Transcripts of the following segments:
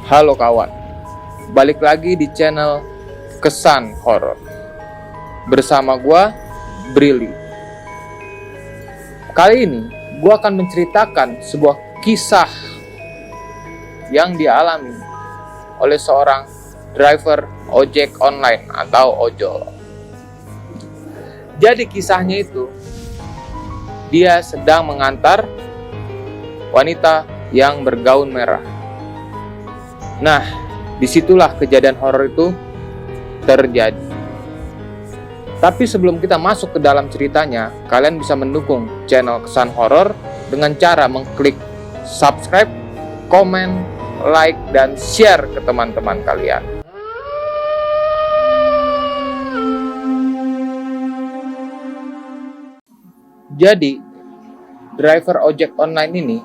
Halo kawan, balik lagi di channel Kesan Horor bersama gua, Brili. Kali ini gua akan menceritakan sebuah kisah yang dialami oleh seorang driver ojek online atau ojol. Jadi kisahnya itu, dia sedang mengantar wanita yang bergaun merah. Nah, disitulah kejadian horor itu terjadi. Tapi sebelum kita masuk ke dalam ceritanya, kalian bisa mendukung channel Kesan Horor dengan cara mengklik subscribe, komen, like, dan share ke teman-teman kalian. Jadi, driver ojek online ini,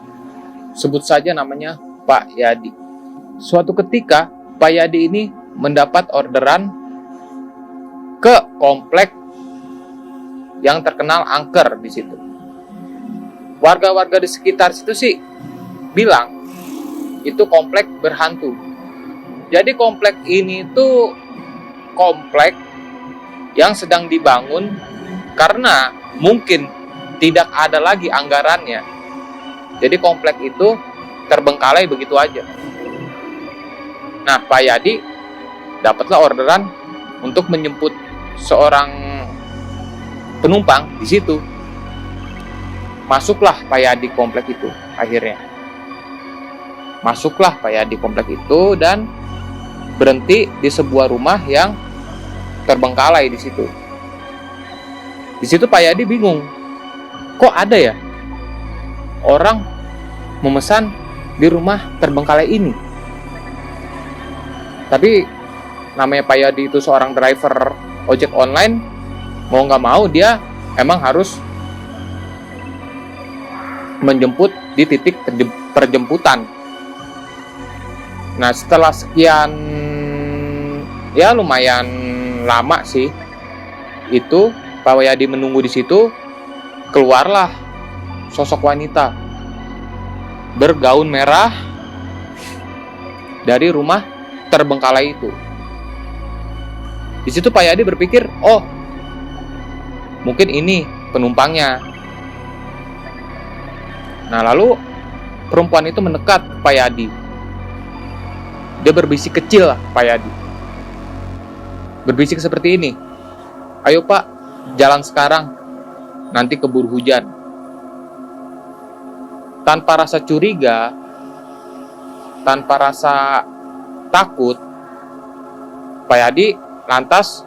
sebut saja namanya Pak Yadi. Suatu ketika, Pak Yadi ini mendapat orderan ke komplek yang terkenal angker di situ. Warga-warga di sekitar situ sih bilang itu komplek berhantu. Jadi komplek ini tuh komplek yang sedang dibangun karena mungkin tidak ada lagi anggarannya. Jadi komplek itu terbengkalai begitu aja. Nah, Pak Yadi dapatlah orderan untuk menjemput seorang penumpang di situ. Masuklah Pak Yadi komplek itu akhirnya. Masuklah Pak Yadi komplek itu dan berhenti di sebuah rumah yang terbengkalai di situ. Di situ Pak Yadi bingung. Kok ada ya orang memesan di rumah terbengkalai ini? Tapi namanya Pak Yadi itu seorang driver ojek online, mau nggak mau dia emang harus menjemput di titik perjemputan. Nah, setelah sekian ya lumayan lama sih itu Pak Yadi menunggu di situ, keluarlah sosok wanita bergaun merah dari rumah terbengkalai itu. Di situ Pak Yadi berpikir, oh, mungkin ini penumpangnya. Nah, lalu perempuan itu mendekat ke Pak Yadi. Dia berbisik kecil lah Pak Yadi. Berbisik seperti ini. Ayo Pak, jalan sekarang. Nanti keburu hujan. Tanpa rasa curiga, tanpa rasa takut, Pak Yadi lantas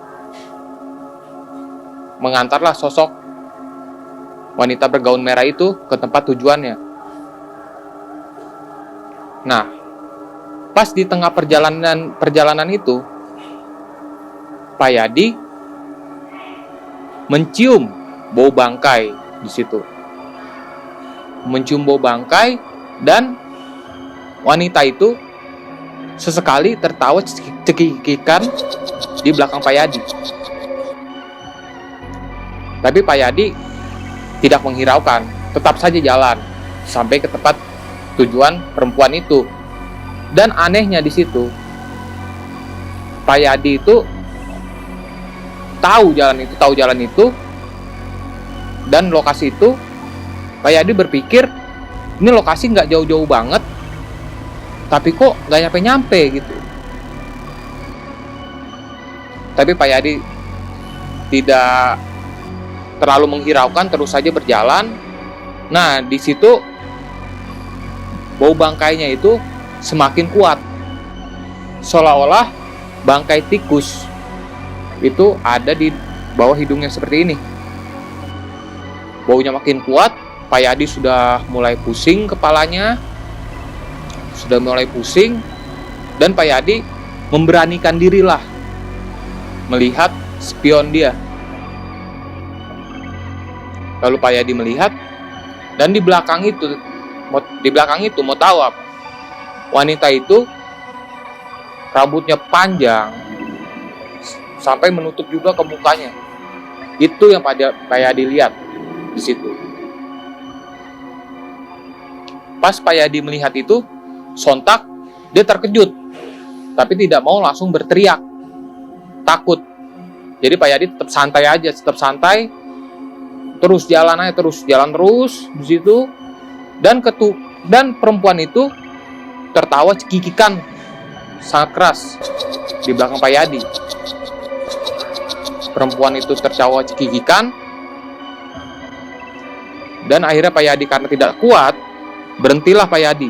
mengantarlah sosok wanita bergaun merah itu ke tempat tujuannya. Nah, pas di tengah perjalanan itu, Pak Yadi mencium bau bangkai di situ. Mencium bau bangkai dan wanita itu sesekali tertawa cekikikan di belakang Pak Yadi. Tapi Pak Yadi tidak menghiraukan, tetap saja jalan sampai ke tempat tujuan perempuan itu. Dan anehnya di situ, Pak Yadi itu tahu jalan itu dan lokasi itu. Pak Yadi berpikir ini lokasi nggak jauh-jauh banget, tapi kok nggak nyampe-nyampe gitu. Tapi Pak Yadi tidak terlalu menghiraukan, terus saja berjalan. Nah, di situ bau bangkainya itu semakin kuat. Seolah-olah bangkai tikus itu ada di bawah hidungnya seperti ini. Baunya makin kuat, Pak Yadi sudah mulai pusing kepalanya. Dan Pak Yadi memberanikan dirilah melihat spion dia. Lalu Pak Yadi melihat, dan di belakang itu mau tahu apa? Wanita itu rambutnya panjang sampai menutup juga ke mukanya. Itu yang Pak Yadi lihat di situ. Pas Pak Yadi melihat itu, sontak dia terkejut. tapi tidak mau langsung berteriak, takut. Jadi Pak Yadi tetap santai aja, tetap santai, terus jalan aja, terus di situ. Dan perempuan itu tertawa cekikikan sangat keras di belakang Pak Yadi. Perempuan itu tertawa cekikikan, dan akhirnya Pak Yadi karena tidak kuat, berhentilah Pak Yadi.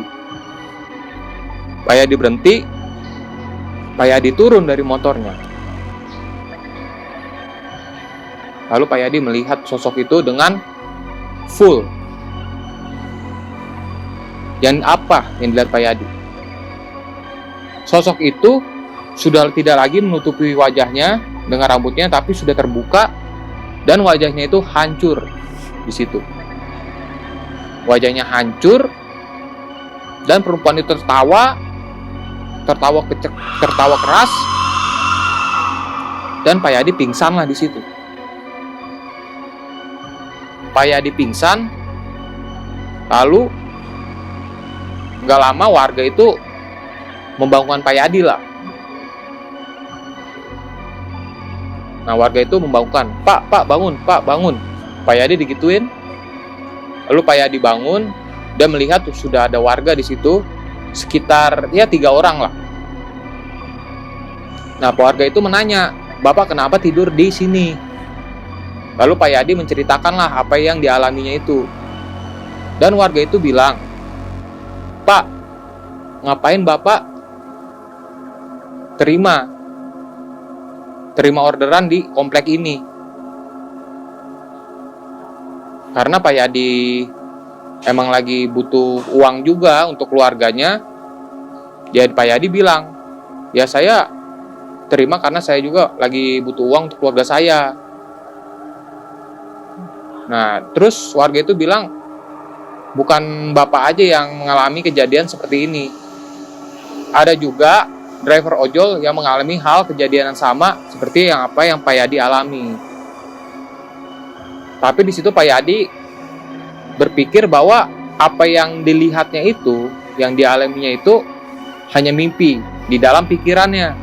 Pak Yadi berhenti, Pak Yadi turun dari motornya. Lalu Pak Yadi melihat sosok itu dengan full. Yang apa yang dilihat Pak Yadi? Sosok itu sudah tidak lagi menutupi wajahnya dengan rambutnya, tapi sudah terbuka dan wajahnya itu hancur di situ. Wajahnya hancur dan perempuan itu tertawa keras, dan Pak Yadi pingsan lah di situ. Pak Yadi pingsan, lalu nggak lama warga itu membangunkan Pak Yadi lah. Nah, warga itu membangunkan, Pak bangun, Pak bangun. Pak Yadi digituin. Lalu Pak Yadi bangun dan melihat sudah ada warga di situ, sekitar 3 orang lah. Nah, warga itu menanya, Bapak kenapa tidur di sini? Lalu Pak Yadi menceritakanlah apa yang dialaminya itu. Dan warga itu bilang, Pak, ngapain Bapak terima orderan di komplek ini? Karena Pak Yadi emang lagi butuh uang juga untuk keluarganya. Jadi Pak Yadi bilang, ya saya terima karena saya juga lagi butuh uang untuk keluarga saya. Nah, terus warga itu bilang, bukan Bapak aja yang mengalami kejadian seperti ini. Ada juga driver ojol yang mengalami hal kejadian yang sama seperti yang Pak Yadi alami. Tapi di situ Pak Yadi berpikir bahwa apa yang dilihatnya itu, yang dialaminya itu hanya mimpi di dalam pikirannya.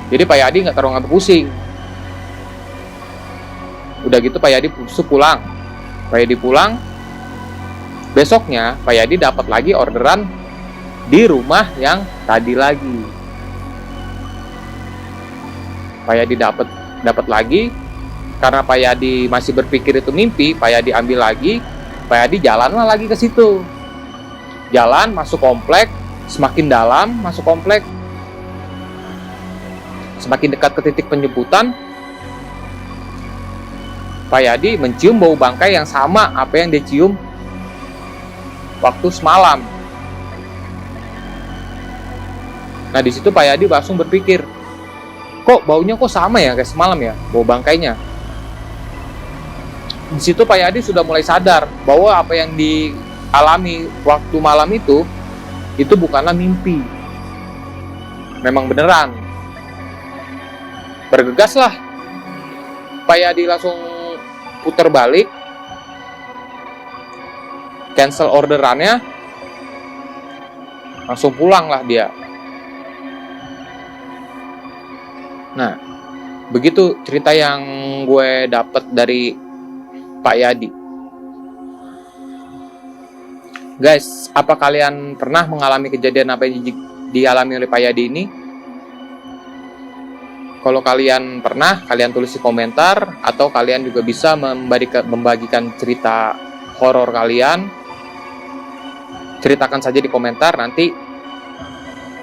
Jadi Pak Yadi nggak terlalu ngambil pusing. Udah gitu Pak Yadi pulang. Pak Yadi pulang. Besoknya Pak Yadi dapat lagi orderan di rumah yang tadi lagi. Pak Yadi dapat lagi. Karena Pak Yadi masih berpikir itu mimpi, Pak Yadi ambil lagi. Pak Yadi jalanlah lagi ke situ. Jalan masuk komplek, semakin dalam masuk komplek. Semakin dekat ke titik penjemputan, Pak Yadi mencium bau bangkai yang sama apa yang dia cium waktu semalam. Nah, di situ Pak Yadi langsung berpikir, kok baunya kok sama ya kayak semalam ya, bau bangkainya. Di situ Pak Yadi sudah mulai sadar bahwa apa yang dialami waktu malam itu bukanlah mimpi. Memang beneran. Bergegaslah Pak Yadi langsung putar balik, cancel orderannya, langsung pulang lah dia. Nah, begitu cerita yang gue dapat dari Pak Yadi. Guys, apa kalian pernah mengalami kejadian apa yang dialami oleh Pak Yadi ini? Kalau kalian pernah, kalian tulis di komentar, atau kalian juga bisa membagikan cerita horor kalian. Ceritakan saja di komentar, nanti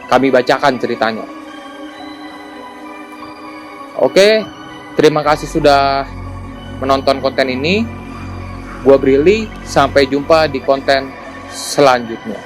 kami bacakan ceritanya. Oke, terima kasih sudah menonton konten ini. Gua Brili, sampai jumpa di konten selanjutnya.